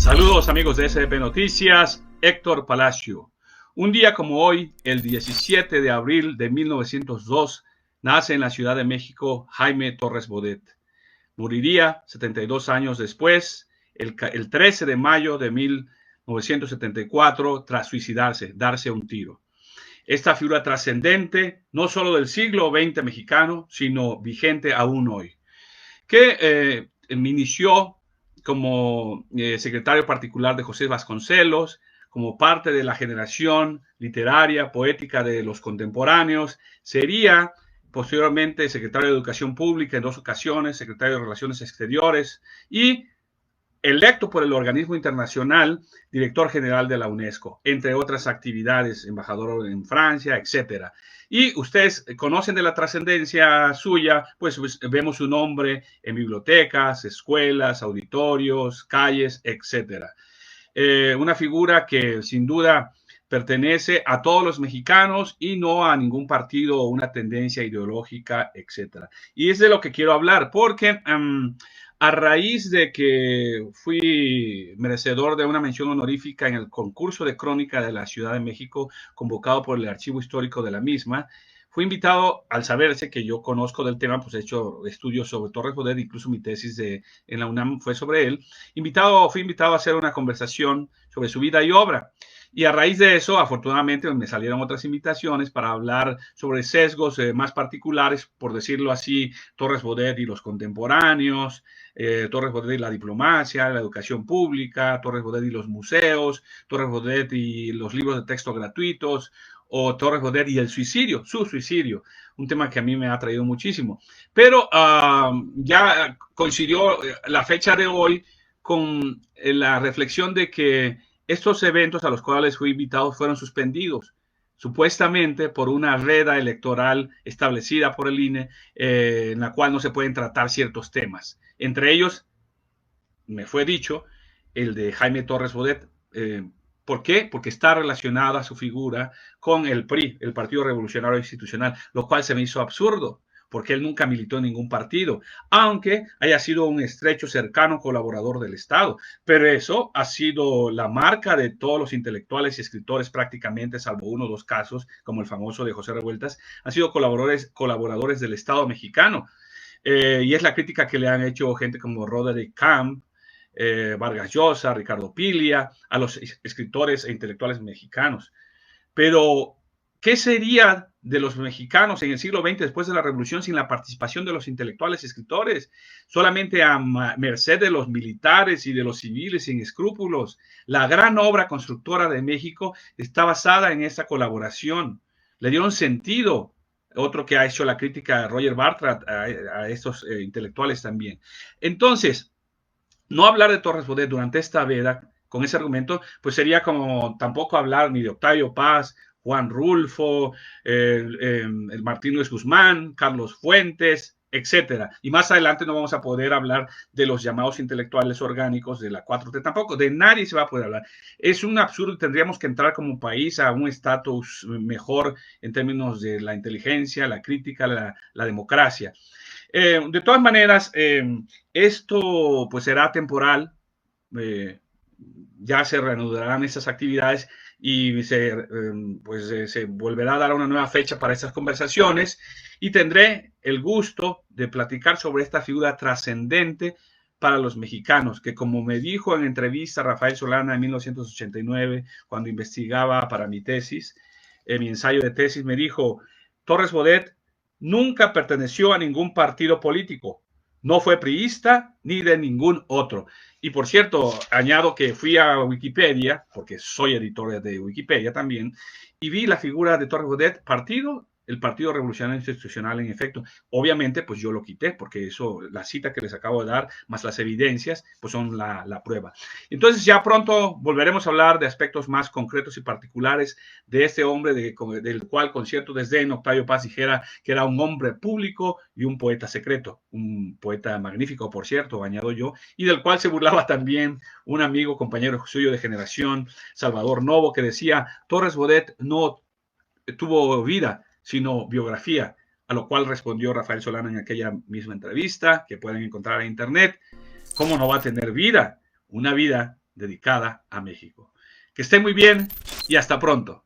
Saludos amigos de SDP Noticias, Héctor Palacio. Un día como hoy, el 17 de abril de 1902, nace en la Ciudad de México Jaime Torres Bodet. Moriría 72 años después, el 13 de mayo de 1974, tras suicidarse, darse un tiro. Esta figura trascendente, no solo del siglo XX mexicano, sino vigente aún hoy, que inició como secretario particular de José Vasconcelos, como parte de la generación literaria, poética de los contemporáneos. Sería posteriormente secretario de Educación Pública en 2 ocasiones, secretario de Relaciones Exteriores y electo por el organismo internacional, director general de la UNESCO, entre otras actividades, embajador en Francia, etcétera. Y ustedes conocen de la trascendencia suya, pues vemos su nombre en bibliotecas, escuelas, auditorios, calles, etcétera. Una figura que sin duda pertenece a todos los mexicanos y no a ningún partido o una tendencia ideológica, etcétera. Y es de lo que quiero hablar, porque a raíz de que fui merecedor de una mención honorífica en el concurso de crónica de la Ciudad de México, convocado por el Archivo Histórico de la misma, fui invitado, al saberse que yo conozco del tema, pues he hecho estudios sobre Torres Bodet, incluso mi tesis en la UNAM fue sobre él. Fui invitado a hacer una conversación sobre su vida y obra. Y a raíz de eso, afortunadamente, me salieron otras invitaciones para hablar sobre sesgos más particulares, por decirlo así, Torres Bodet y los contemporáneos, Torres Bodet y la diplomacia, la educación pública, Torres Bodet y los museos, Torres Bodet y los libros de texto gratuitos, o Torres Bodet y el suicidio, su suicidio, un tema que a mí me ha traído muchísimo. Pero ya coincidió la fecha de hoy con la reflexión de que estos eventos a los cuales fui invitado fueron suspendidos, supuestamente por una reda electoral establecida por el INE, en la cual no se pueden tratar ciertos temas. Entre ellos, me fue dicho, el de Jaime Torres Bodet. ¿Por qué? Porque está relacionada su figura con el PRI, el Partido Revolucionario Institucional, lo cual se me hizo absurdo, porque él nunca militó en ningún partido, aunque haya sido un estrecho, cercano colaborador del Estado. Pero eso ha sido la marca de todos los intelectuales y escritores prácticamente, salvo 1 o 2 casos, como el famoso de José Revueltas, han sido colaboradores del Estado mexicano. Y es la crítica que le han hecho gente como Roderick Camp, Vargas Llosa, Ricardo Pilia, a los escritores e intelectuales mexicanos. Pero, ¿qué sería de los mexicanos en el siglo XX después de la Revolución sin la participación de los intelectuales y escritores? Solamente a merced de los militares y de los civiles sin escrúpulos. La gran obra constructora de México está basada en esa colaboración. Le dieron sentido. Otro que ha hecho la crítica, Roger Bartra, a estos intelectuales también. Entonces, no hablar de Torres Bodet durante esta veda con ese argumento, pues sería como tampoco hablar ni de Octavio Paz, Juan Rulfo, el Martín Luis Guzmán, Carlos Fuentes, etcétera. Y más adelante no vamos a poder hablar de los llamados intelectuales orgánicos de la 4T, tampoco, de nadie se va a poder hablar. Es un absurdo, tendríamos que entrar como país a un estatus mejor en términos de la inteligencia, la crítica, la democracia. De todas maneras, esto pues será temporal, ya se reanudarán esas actividades y se volverá a dar una nueva fecha para estas conversaciones y tendré el gusto de platicar sobre esta figura trascendente para los mexicanos, que como me dijo en entrevista Rafael Solana en 1989, cuando investigaba para mi tesis, mi ensayo de tesis, me dijo: Torres Bodet nunca perteneció a ningún partido político, no fue priista ni de ningún otro. Y por cierto, añado que fui a Wikipedia, porque soy editor de Wikipedia también, y vi la figura de Torres Bodet, el Partido Revolucionario Institucional, en efecto. Obviamente, pues yo lo quité, porque eso, la cita que les acabo de dar, más las evidencias, pues son la prueba. Entonces, ya pronto volveremos a hablar de aspectos más concretos y particulares de este hombre, del cual, con cierto desdén, Octavio Paz dijera que era un hombre público y un poeta secreto, un poeta magnífico, por cierto, añado yo, y del cual se burlaba también un amigo, compañero suyo de generación, Salvador Novo, que decía: Torres Bodet no tuvo vida, sino biografía, a lo cual respondió Rafael Solana en aquella misma entrevista, que pueden encontrar en internet: ¿cómo no va a tener vida? Una vida dedicada a México. Que esté muy bien y hasta pronto.